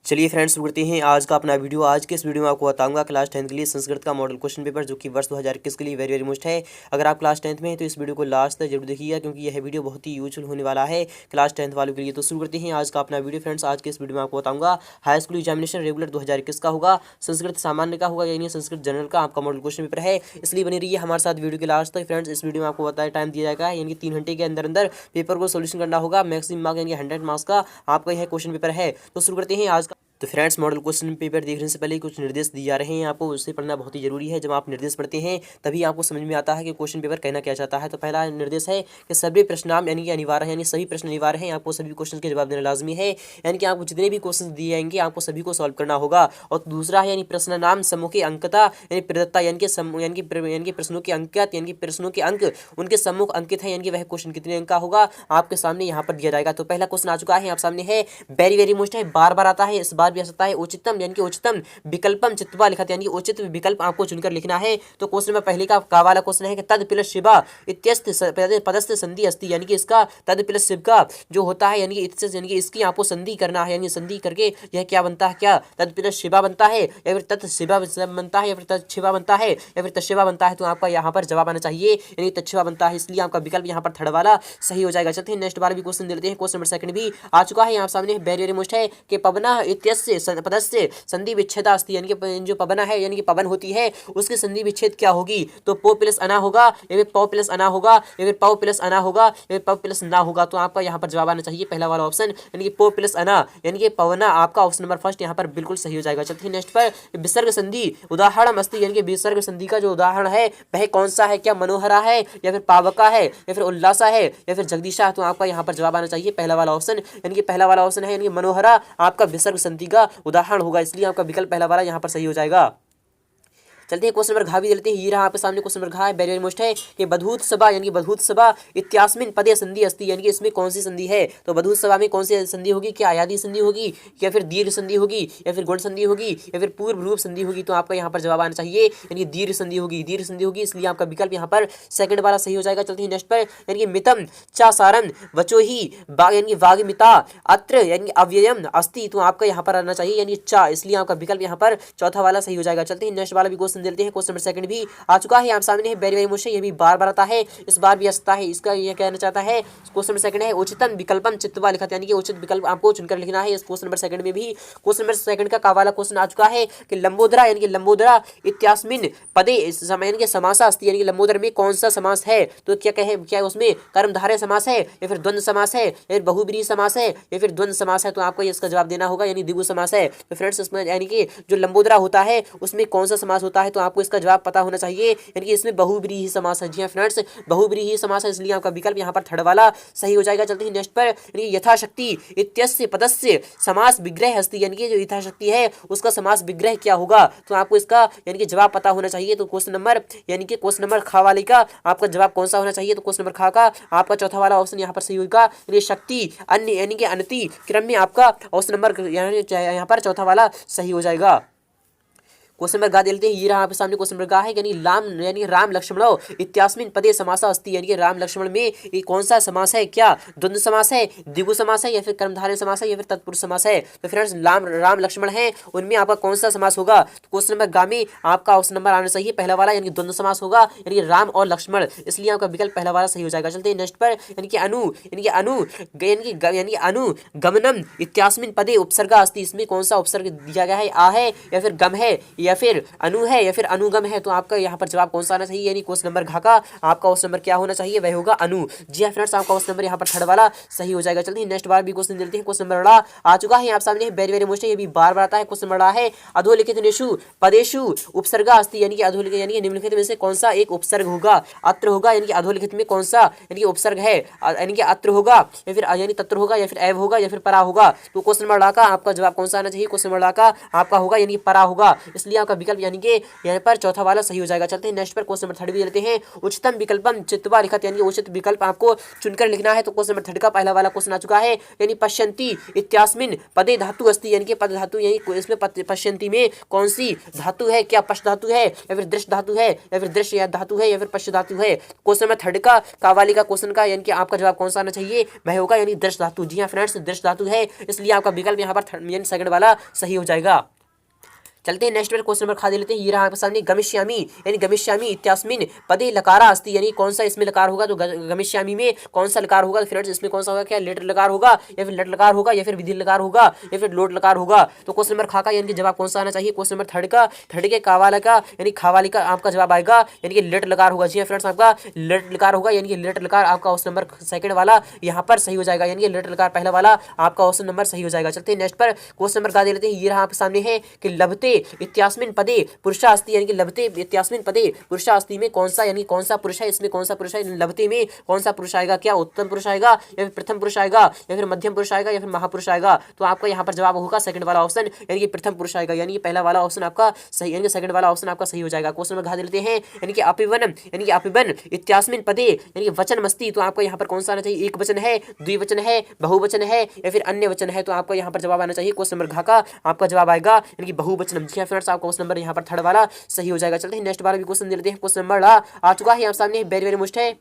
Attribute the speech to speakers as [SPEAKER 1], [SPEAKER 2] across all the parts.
[SPEAKER 1] चलिए फ्रेंड्स, शुरू करते हैं आज का अपना वीडियो। आज के इस वीडियो में आपको बताऊंगा क्लास 10 के लिए संस्कृत का मॉडल क्वेश्चन पेपर, जो कि वर्ष 2021 के लिए वेरी मोस्ट है। अगर आप क्लास 10th में हैं तो इस वीडियो को लास्ट तक जरूर देखिएगा, क्योंकि यह वीडियो बहुत ही यूजफुल होने वाला है क्लास 10th वालों के लिए। तो शुरू करते हैं आज का अपना वीडियो फ्रेंड्स। आज के इस वीडियो में आपको बताऊंगा हाई स्कूल एग्जामिनेशन रेगुलर 2021 का होगा, संस्कृत सामान्य का होगा, यानी संस्कृत जनरल का आपका मॉडल क्वेश्चन पेपर है। इसलिए बनी रही है हमारे साथ वीडियो के लास्ट तक फ्रेंड्स। इस वीडियो में आपको बताया टाइम दिया जाएगा, यानी 3 घंटे के अंदर अंदर पेपर को सोल्यूशन करना होगा। मैक्सिमम मार्क यानी 100 मार्क्स का आपका यह क्वेश्चन पेपर है। तो शुरू करते हैं आज का। तो फ्रेंड्स, मॉडल क्वेश्चन पेपर देखने से पहले कुछ निर्देश दिए जा रहे हैं आपको, उसे पढ़ना बहुत ही जरूरी है। जब आप निर्देश पढ़ते हैं तभी आपको समझ में आता है कि क्वेश्चन पेपर कहना क्या चाहता है। तो पहला निर्देश है कि सभी प्रश्नाम यानी कि अनिवार्य है, यानी सभी प्रश्न अनिवार्य हैं, आपको सभी क्वेश्चन के जवाब देना लाजमी है। यानी कि आपको जितने भी क्वेश्चन दिए जाएंगे आपको सभी को सॉल्व करना होगा। और दूसरा है यानी प्रश्न नाम समूह की अंकता यानी प्रदत्ता, यानी कि प्रश्नों के अंकित यानी कि प्रश्नों के अंक उनके सम्मुख अंकित है, यानी कि वह क्वेश्चन कितने अंक का होगा आपके सामने यहाँ पर दिया जाएगा। तो पहला क्वेश्चन आ चुका है आप सामने है, वेरी मोस्ट है, बार बार आता है, इस बार भी आ सकता है। उचितम यानी कि उचितम विकल्पम चित्वा लिखत, यानी कि उचित विकल्प आपको चुनकर लिखना है। तो क्वेश्चन में पहले का वाला क्वेश्चन है कि तद प्लस शिवा इत्यस्त पदस्थ संधि अस्ति, यानी कि इसका तद प्लस शिव का जो होता है यानी कि इससे यानी कि इसकी आपको संधि करना है, यानी संधि करके यह क्या बनता है, क्या तद प्लस शिवा बनता है या फिर तत् शिवा बनता है या फिर तत् शिवा बनता है या फिर तत्शिवा बनता है। तो आपका यहाँ पर जवाब आना चाहिए यानी तत्शिवा बनता है, इसलिए आपका विकल्प यहाँ पर थर्ड वाला सही हो जाएगा। चलते हैं नेक्स्ट वाला भी क्वेश्चन देते हैं। क्वेश्चन नंबर सेकंड भी आ चुका है यहाँ सामने, वेरी मोस्ट है कि पवना इत्यस्य पदस्य संधि विच्छेद अस्ति, यानी कि जो पवन है यानी कि पवन होती है उसकी संधि विच्छेद क्या होगी। तो पो प्लस अना होगा या फिर पौ प्लस अना होगा या फिर पौ प्लस अना होगा या फिर पौ प्लस ना होगा। तो आपका यहाँ पर जवाब आना चाहिए पहला वाला ऑप्शन, यानी कि पो प्लस अना यानी कि पवना, आपका ऑप्शन नंबर फर्स्ट यहाँ पर बिल्कुल सही हो जाएगा। चलते हैं नेक्स्ट पर, विसर्ग संधि उदाहरण अस्ति, यानी कि विसर्ग संधि का जो उदाहरण है वह कौन सा है, क्या मनोहरा है या फिर पावका है या फिर उल्लासा है या फिर जगदीशा। तो आपका यहाँ पर जवाब आना चाहिए पहला वाला ऑप्शन, यानी कि पहला वाला ऑप्शन है, यानी कि मनोहरा आपका विसर्ग संधि का उदाहरण होगा, इसलिए आपका विकल्प पहला वाला यहाँ पर सही हो जाएगा। चलते हैं क्वेश्चन नंबर घा भी देते हैं। ये रहा आपके सामने क्वेश्चन नंबर घा है, वेरी मोस्ट है कि बधूत सभा यानी कि बधूत सभा इत्यास्मिन पदे संधि अस्ति, यानी कि इसमें कौन सी संधि है। तो बधूत सभा में कौन सी संधि होगी, क्या आयादी संधि होगी या फिर दीर्घ संधि होगी या फिर गुण संधि होगी या फिर पूर्व रूप संधि होगी। तो आपका यहाँ पर जवाब आना चाहिए यानी कि दीर्घ संधि होगी, दीर्घ संधि होगी, इसलिए आपका विकल्प यहाँ पर सेकंड वाला सही हो जाएगा। चलते हैं नेक्स्ट पर, यानी कि मितम चा सारन वचो ही यानी कि वाग्मिता अत्र यानी अव्ययम अस्ति। तो आपका यहाँ पर आना चाहिए यानी चा, इसलिए आपका विकल्प यहाँ पर चौथा वाला सही हो जाएगा। चलते हैं नेक्स्ट वाला भी क्वेश्चन देते हैं। क्वेश्चन नंबर सेकंड भी आ चुका है आप सामने है, वेरी मुश्किल, ये भी बार बार आता है, इस बार भी आता है। इसका ये कहना चाहता है क्वेश्चन नंबर सेकंड है, उचितम विकल्पम चित्वा लिखत, यानी कि उचित विकल्प आपको चुनकर लिखना है। इस क्वेश्चन नंबर सेकंड में भी क्वेश्चन नंबर सेकंड का वाला क्वेश्चन आ चुका है कि लंबोदरा यानी कि लंबोदरा इत्यास्मिन पदे यानी कि समासा अस्ति, यानी कि लंबोदर में कौन सा समास है। तो क्या कहे, क्या उसमें कर्मधारय समास है या फिर द्वंद्व समास है या फिर बहुब्रीहि समास है या फिर द्वंद्व समास है। तो आपको इसका जवाब देना होगा यानी द्विगु समास है। तो फ्रेंड्स, इसमें यानी कि जो लंबोदरा होता है उसमें कौन सा समास होता है, तो आपको इसका जवाब पता होना चाहिए, यानी कि इसमें बहुब्रीहि समास है। जी हां फ्रेंड्स, बहुब्रीहि समास है, इसलिए आपका विकल्प यहाँ पर थर्ड वाला सही हो जाएगा। चलते हैं नेक्स्ट पर, यानी यथाशक्ति इत्यस्य पदस्य समास विग्रह अस्ति, यानी कि जो यथाशक्ति है उसका समास विग्रह क्या होगा। तो आपको इसका यानी कि जवाब पता होना चाहिए। तो क्वेश्चन नंबर यानी कि क्वेश्चन नंबर खा वाले का आपका जवाब कौन सा होना चाहिए। तो क्वेश्चन नंबर खा का आपका चौथा वाला ऑप्शन यहाँ पर सही होगा, यानी शक्ति अन्य यानी कि अनति क्रम में आपका ऑप्शन नंबर यहाँ पर चौथा वाला सही हो जाएगा। क्वेश्चन नंबर गा देते हैं। ये रहा आपके सामने क्वेश्चन नंबर गा है, यानी राम लक्ष्मणो इत्यास्मिन पदे समासा अस्ति, यानी कि राम लक्ष्मण में ये कौन सा समास है, क्या द्वंद्व समास है, द्विगु समास है या फिर कर्मधारय समास है या फिर तत्पुरुष समास है। तो फ्रेंड्स, राम लक्ष्मण है उनमें आपका कौन सा समास होगा। तो क्वेश्चन नंबर गा में आपका ऑप्शन नंबर आना चाहिए पहला वाला, यानी द्वंद्व समास होगा, यानी राम और लक्ष्मण, इसलिए आपका विकल्प पहला वाला सही हो जाएगा। चलते हैं नेक्स्ट पर, यानी कि अनुगमनम इत्यास्मिन पदे उपसर्गा अस्ति, इसमें कौन सा उपसर्ग दिया गया है, आ है या फिर गम है या फिर अनु है या फिर अनुगम है। तो आपका यहाँ पर जवाब कौन सा आना चाहिए, यानी क्वेश्चन नंबर घा का आपका क्वेश्चन नंबर क्या होना चाहिए, वह होगा अनु। जी हां फ्रेंड्स, आपका क्वेश्चन नंबर यहाँ पर थर्ड वाला सही हो जाएगा। चलते हैं नेक्स्ट बार भी क्वेश्चन देते हैं। क्वेश्चन नंबर बड़ा आ चुका है आप सामने, वेरी मोस्ट, ये भी बार बार आता है। क्वेश्चन बड़ा है, अधोलिखित नेषु पदेषु उपसर्गा अस्ति, यानी कि अधोलिखित यानी कि निम्नलिखित में से कौन सा एक उपसर्ग होगा, अत्र होगा, यानी कि अधोलिखित में कौन सा यानी कि उपसर्ग है, यानी कि अत्र होगा या फिर यानी तत्र होगा या फिर एव होगा या फिर परा होगा। तो क्वेश्चन नंबर का आपका जवाब कौन सा आना चाहिए, क्वेश्चन नंबर का आपका होगा यानी परा होगा, इसलिए इसलिए आपका विकल्प यानी कि यहाँ पर चौथा वाला सही हो जाएगा। चलते हैं नेक्स्ट पर क्वेश्चन नंबर 3 भी लेते हैं। उच्चतम विकल्पम चित्वा लिखत, यानी उचित विकल्प आपको चुनकर लिखना है। तो क्वेश्चन नंबर 3 का पहला वाला क्वेश्चन आ चुका है, यानी पश्यन्ति इत्यास्मिन पदे धातु अस्ति, यानी कि पद धातु, यानी इसमें पश्यन्ति में कौन सी धातु है? क्या पश्च धातु है या फिर दृश्य धातु है या फिर दृश्य धातु है या फिर पश्च धातु है? क्वेश्चन नंबर 3 का कावाली का क्वेश्चन का यानी कि आपका जवाब कौन सा आना चाहिए? वह होगा यानी दृश्य धातु। जी हाँ फ्रेंड्स, दृश्य धातु है, इसलिए आपका विकल्प यहाँ पर यानी सेकंड वाला सही हो जाएगा। चलते हैं नेक्स्ट पर क्वेश्चन नंबर खा दे लेते हैं। ये रहा आपके सामने गमिष्यामि, यानी गमिष्यामि इत्यास्मिन पदे लकारा अस्ति, यानी कौन सा इसमें लकार होगा? तो गमिष्यामि में कौन सा लकार होगा? तो फ्रेंड्स इसमें कौन सा होगा? क्या लेटर लकार होगा या फिर लट लकार होगा या फिर विधि लकार होगा या फिर लोट लकार होगा? तो क्वेश्चन नंबर खा का यानी कि जवाब कौन सा आना चाहिए? क्वेश्चन नंबर 3 का, 3 के कावाला का यानी खावाली का आपका जवाब आएगा यानी कि लेट लकार होगा। जी फ्रेंड्स, आपका लेट लकार होगा, यानी कि लेट लकार आपका ऑप्शन नंबर सेकंड वाला यहाँ पर सही हो जाएगा, यानी कि लेट लकार पहला वाला आपका ऑप्शन नंबर सही हो जाएगा। चलते हैं नेक्स्ट पर क्वेश्चन नंबर गा दे लेते हैं। ये रहा आपके सामने है कि लभते इत्यास्मिन पदे पुरुषा अस्ति, यानी कि लभते इत्यास्मिन पदे पुरुषा अस्ति में कौन सा यानी कौन सा पुरुष है? इसमें कौन सा पुरुष है? लभते में कौन सा पुरुष आएगा? क्या उत्तम पुरुष आएगा या फिर प्रथम पुरुष आएगा या फिर मध्यम पुरुष आएगा या फिर महापुरुष आएगा? तो आपका यहाँ पर जवाब होगा सेकंड वाला ऑप्शन, यानी कि प्रथम पुरुष आएगा, यानी कि पहला वाला ऑप्शन आपका सही, यानी कि सेकंड वाला ऑप्शन आपका सही हो जाएगा। क्वेश्चन में गा देते हैं, यानी कि अपिवन, यानी कि अपिवन इत्यास्मिन पदे, यानी कि वचन मस्ती, तो आपका यहाँ पर कौन सा आना चाहिए? एक वचन है, द्विवचन है, बहुवचन है या फिर अन्य वचन है? तो आपका यहाँ पर जवाब आना चाहिए क्वेश्चन नंबर घ का आपका जवाब आएगा यानी कि बहुवचन। फ्रेंड्स, आपका क्वेश्चन नंबर यहाँ पर 3 वाला सही हो जाएगा। चलते हैं नेक्स्ट वाला भी क्वेश्चन दे लेते हैं। क्वेश्चन नंबर आ चुका है यहाँ सामने, वेरी वेरी मुश्किल है।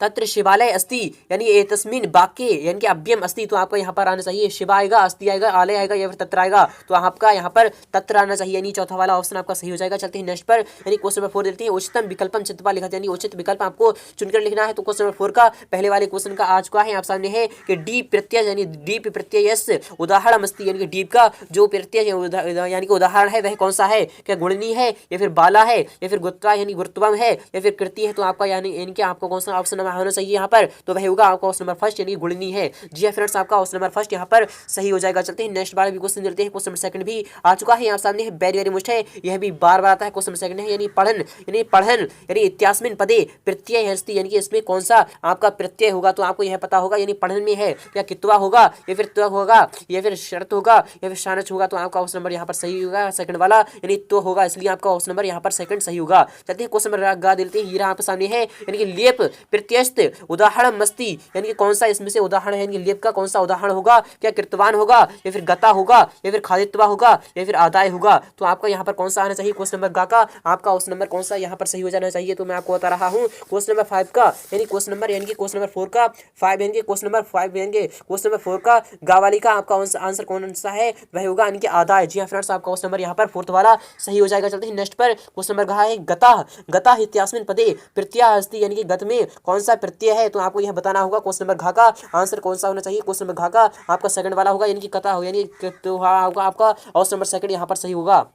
[SPEAKER 1] तत्र शिवालय अस्ति, यानी एतस्मिन वाक्ये, यानी कि अव्ययम अस्ति, तो आपका यहाँ पर आना चाहिए शिवा आएगा, अस्ति आएगा, आलय आएगा या फिर तत्र आएगा? तो आपका यहाँ पर तत्र आना चाहिए, यानी चौथा वाला ऑप्शन आपका सही हो जाएगा। चलते हैं नेक्स्ट पर, यानी क्वेश्चन नंबर 4 देते हैं। उच्चतम विकल्पम चित्वा लिखत, यानी उचित विकल्प आपको चुनकर लिखना है। तो क्वेश्चन नंबर 4 का पहले वाले क्वेश्चन का आ चुका है आप सामने है कि डी प्रत्यय, यानी डीप प्रत्यय उदाहरण अस्ति, यानी कि डीप का जो प्रत्यय यानी कि उदाहरण है वह कौन सा है? क्या गुणनी है या फिर बाला है या फिर गुत्वा यानी गुरुत्वम है या फिर कृति है? तो आपका यानी कि आपको कौन सा ऑप्शन होना चाहिए यहाँ पर? तो वह होगा आपका ऑप्शन नंबर फर्स्ट, यानी गुणनी है। जी हाँ फ्रेंड्स, आपका ऑप्शन नंबर फर्स्ट यहाँ पर सही हो जाएगा। चलते हैं नेक्स्ट वाला भी क्वेश्चन देते हैं। क्वेश्चन नंबर सेकंड भी आ चुका है यहाँ सामने है, वेरी वेरी मुश्किल है, यह भी बार बार आता है। क्वेश्चन नंबर सेकंड है, यानी पढ़न, यानी इत्यास्मिन पदे प्रत्यय हस्ती, यानी कि इसमें कौन सा आपका प्रत्यय होगा? तो आपको यह पता होगा, यानी पढ़न में है, क्या कित्वा होगा या फिर त्व होगा या फिर शर्त होगा या फिर शानच होगा? तो आपका ऑप्शन नंबर यहाँ पर सही होगा सेकंड वाला, यानी तो होगा, इसलिए आपका ऑप्शन नंबर यहाँ पर सेकंड सही होगा। चलते हैं क्वेश्चन नंबर गा देते हैं। आपके सामने है, यानी कि लेप प्रत्यस्त उदाहरण मस्ती, यानी कि कौन सा इसमें से उदाहरण है? यानी लेप का कौन सा उदाहरण होगा? क्या कृतवान होगा या फिर गता होगा या फिर खादित्वा होगा या फिर आदाय होगा? तो आपका यहाँ पर कौन सा आना चाहिए? क्वेश्चन नंबर गा का आपका ऑप्शन नंबर कौन सा यहाँ पर सही हो जाना चाहिए? तो मैं आपको बता रहा हूँ क्वेश्चन नंबर 5 का, यानी क्वेश्चन नंबर 4 का 5, यानी कि क्वेश्चन नंबर 5 यानी कि क्वेश्चन नंबर 4 का गावाली का आपका आंसर कौन सा है? वह होगा यानी कि आदाय। जी हाँ फ्रेंड्स, आपका क्वेश्चन नंबर यहाँ पर 4th वाला सही हो जाएगा। चलते हैं नेक्स्ट पर, क्वेश्चन नंबर गा है गता इत्यास्मिन पदे प्रत्यय अस्ति, यानी कि गत में कौन सा प्रत्यय है? तो आपको यह बताना होगा। क्वेश्चन नंबर घा का आंसर कौन सा होना चाहिए? क्वेश्चन नंबर घा का आपका सेकंड वाला होगा, यानी कि कथा हो, यानी तो होगा आपका ऑप्शन नंबर सेकंड यहाँ पर सही होगा।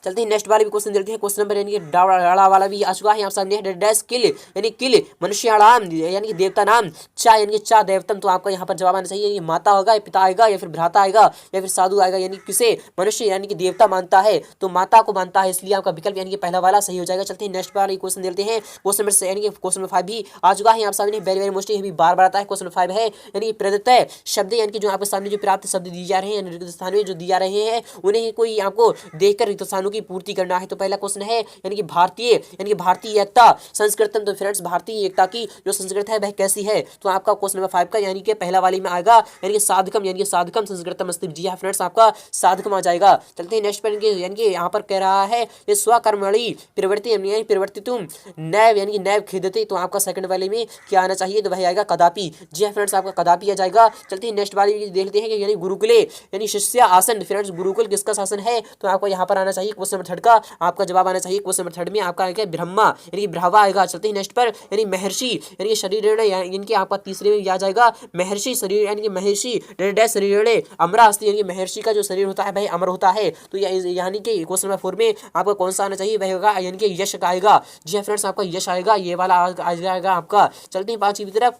[SPEAKER 1] चलते हैं नेक्स्ट वाले भी क्वेश्चन देखते हैं। क्वेश्चन नंबर यानी कि डाड़ा वाला भी आ चुका है यहाँ सामने, डैश किल, यानी किल मनुष्याणाम, यानी कि देवता नाम, चा यानी कि चा देवतम, तो आपका यहाँ पर जवाब आना चाहिए, यानी माता होगा या पिता आएगा या फिर भ्राता आएगा या फिर साधु आएगा, यानी किसे मनुष्य यानी कि देवता मानता है तो माता को मानता है, इसलिए आपका विकल्प यानी कि पहला वाला सही हो जाएगा। चलते हैं नेक्स्ट वाले क्वेश्चन देखते हैं। क्वेश्चन नंबर यानी कि क्वेश्चन नंबर 5 भी आ चुका है यहाँ सामने, वेरी वेरी मोस्टली भी बार बार आता है। क्वेश्चन नंबर 5 है, यानी प्रदत्त शब्द, यानी कि जो आपके सामने जो प्राप्त शब्द दिए जा रहे हैं रिक्त स्थान में जो दिया रहे हैं उन्हें कोई आपको देखकर रिक्त स्थानों की पूर्ति करना है। तो पहला क्वेश्चन है, यानी कि भारतीय, यानी कि भारतीय एकता संस्कृतम, तो फ्रेंड्स भारतीय एकता की जो संस्कृत है वह कैसी है? तो आपका क्वेश्चन नंबर 5 का यानी कि पहला वाले में आएगा, यानी कि साधकम, यानी कि साधकम संस्कृतम अस्ति। जी हाँ फ्रेंड्स, आपका साधकम आ जाएगा। चलते हैं नेक्स्ट पर, यानी कि यहाँ पर कह रहा है ये स्वकर्मणि प्रवृत्ति, यानी प्रवृत्ति तुम नैव, यानी कि नैव खेदते, तो आपका सेकंड वाले में क्या आना चाहिए? तो वह आएगा कदापि। जी हाँ फ्रेंड्स, आपका कदापि आ जाएगा। चलते हैं नेक्स्ट वाले देखते हैं कि यानी गुरुकुले, यानी शिष्य आसन, फ्रेंड्स गुरुकुल किसका शासन है? तो आपको यहाँ पर आना चाहिए क्वेश्चन नंबर 3 का आपका जवाब आना चाहिए। क्वेश्चन नंबर 3 में आपका आएगा ब्रह्मा, यानी कि ब्रह्मा आएगा। चलते हैं नेक्स्ट पर, यानी महर्षि, यानी कि शरीर, इनके आपका तीसरे में आ जाएगा महर्षि शरीर, यानी कि महर्षि शरीर अमरा अस्ति, यानी कि महर्षि का जो शरीर होता है वह अमर होता है। तो यानी कि क्वेश्चन नंबर 4 में आपका कौन सा आना चाहिए? वह होगा यानी कि यश आएगा। जी हाँ फ्रेंड्स, आपका यश आएगा, ये वाला आ जाएगा आपका। चलते हैं 5वीं तरफ,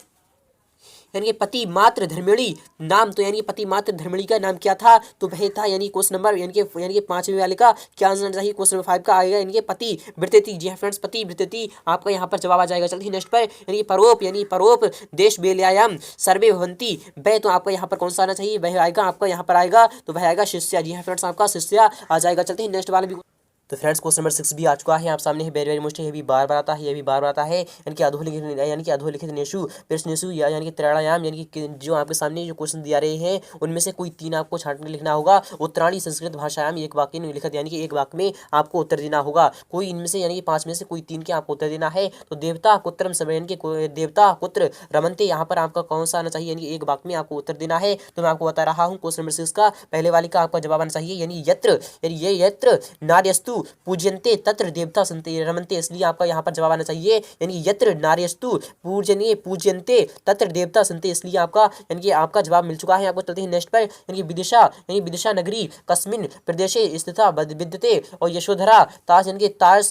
[SPEAKER 1] यानी कि पति मात्र धर्मिणी नाम, तो यानी कि पति मात्र धर्मिणी का नाम क्या था, तो वह था यानी क्वेश्चन नंबर यानी कि 5वें वाले का क्या आंसर चाहिए, क्वेश्चन नंबर 5 का आएगा यानी कि पति वृत्ति। जी हाँ फ्रेंड्स, पति वृत्ति आपका यहाँ पर जवाब आ जाएगा। चलते हैं नेक्स्ट पर, यानी परोप देश बेलयाम सर्वे भवंती, वह तो आपका यहाँ पर कौन सा आना चाहिए, वह आएगा आपका यहाँ पर आएगा, तो वह आएगा शिष्या। जी हाँ फ्रेंड्स, आपका शिष्या आ जाएगा। चलते हैं नेक्स्ट वाले भी। तो फ्रेंड्स क्वेश्चन नंबर 6 भी आ चुका है आप सामने है, वेरी वेरी मोस्ट, ये भी बार बार आता है, ये भी बार बार आता है। यानी कि अधोलिखित नेशु प्रश्नेशु यानी कि त्रयाणायाम, यानी कि जो आपके सामने जो क्वेश्चन दिया रहे हैं उनमें से कोई 3 आपको छांट कर लिखना होगा। उत्तराणी संस्कृत भाषायाम एक वाक्य में लिखित, यानी कि एक वाक्य में आपको उत्तर देना होगा। कोई इनमें से यानी कि 5 में से कोई 3 के आपको उत्तर देना है। तो देवता पुत्रम समय, यानी कि देवता पुत्र रमनते, यहाँ पर आपका कौन सा आना चाहिए, यानी कि एक वाक्य में आपको उत्तर देना है। तो मैं आपको बता रहा हूँ क्वेश्चन नंबर 6 का पहले वाले का आपका जवाब आना चाहिए, यानी यत्र नार्यस्तु पूज्यन्ते तत्र देवता संते रमन्ते, इसलिए आपका यहाँ पर जवाब आना चाहिए, यानी यत्र नार्यस्तु पूज्यन्ते तत्र देवता संते, इसलिए आपका यानी कि आपका जवाब मिल चुका है। आपको चलते हैं नेक्स्ट पर, यानी विदिशा नगरी कस्मिन प्रदेशे स्थिता विद्यते, और यशोधरा तास यानी कि तार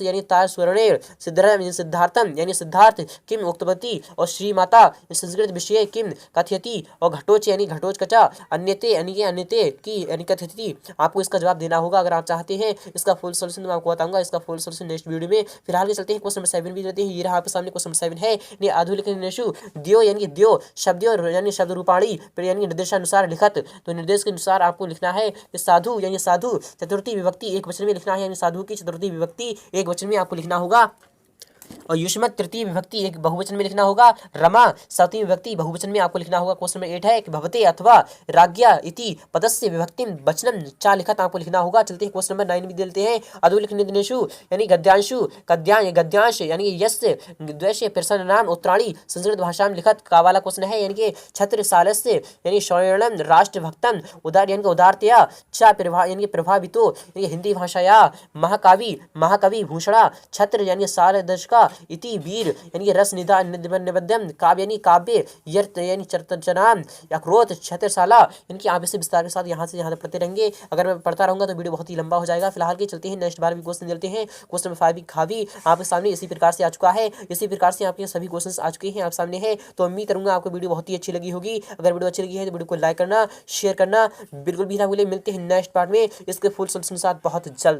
[SPEAKER 1] स्वर्णेर सिद्धार्थम यानी सिद्धार्थ किम उक्तवती, और श्रीमाता संस्कृत विषय किम कथयति, और घटोच यानी घटोच कचा अन्यते अन्यते की यानी कथयति। आपको इसका जवाब देना होगा। अगर आप चाहते हैं इसका फुल सोल्यूशन मैं आपको बताऊंगा, इसका फुल सोल्यूशन नेक्स्ट वीडियो में। फिलहाल के चलते हैं क्वेश्चन नंबर 7 भी देते हैं। ये रहा आपके सामने क्वेश्चन नंबर 7 है, यानी आधुनिक दियो यानी कि दियो शब्द यानी शब्द रूपाणी यानी निर्देशानुसार लिखत, तो निर्देश के अनुसार आपको लिखना है। साधु यानी साधु चतुर्थी विभक्ति एक वचन में लिखना है, यानी साधु की चतुर्थी विभक्ति एक वचन में आपको लिखना होगा। और युष्मत तृतीय विभक्ति एक बहुवचन में लिखना होगा। रमा सप्तमी विभक्ति बहुवचन में आपको लिखना होगा। क्वेश्चन नंबर 8 है कि भवते अथवा राज्ञा इति पदस्य विभक्ति वचनम चा लिखत आपको लिखना होगा। चलते हैं क्वेश्चन नंबर 9 भी देते हैं। अधोलिखितेषु यानी गद्यांश यानी यस्य द्वैश्य प्रसन्न नाम उत्तराणी संस्कृत भाषा में लिखत का वाला क्वेश्चन है, यानी कि छत्रसालस्य यानी शौर्यणम राष्ट्रभक्तन उदार यानी उदारतया चा यानी प्रभावितो यानी हिंदी भाषाया महाकवि भूषणा छत्र यानी साल दशका इति वीर यानी कि रस निबद्धम काव्य यानी काव्य यर्त यानी चर्चनाम या क्रोध छत्रशाला, इनकी आप इसे विस्तार के साथ यहाँ से यहाँ तक पढ़ते रहेंगे। अगर मैं पढ़ता रहूंगा तो वीडियो बहुत ही लंबा हो जाएगा। फिलहाल के चलते हैं नेक्स्ट बार भी क्वेश्चन देते हैं। क्वेश्चन नंबर 5 खावी आपके सामने इसी प्रकार से आ चुका है। इसी प्रकार से आपके सभी क्वेश्चन आ चुके हैं आप सामने है। तो उम्मीद करूंगा आपको वीडियो बहुत ही अच्छी लगी होगी। अगर वीडियो अच्छी लगी है तो वीडियो को लाइक करना, शेयर करना बिल्कुल भी ना भूलें। मिलते हैं नेक्स्ट पार्ट में इसके फुल सोल्यूशन के साथ बहुत जल्द।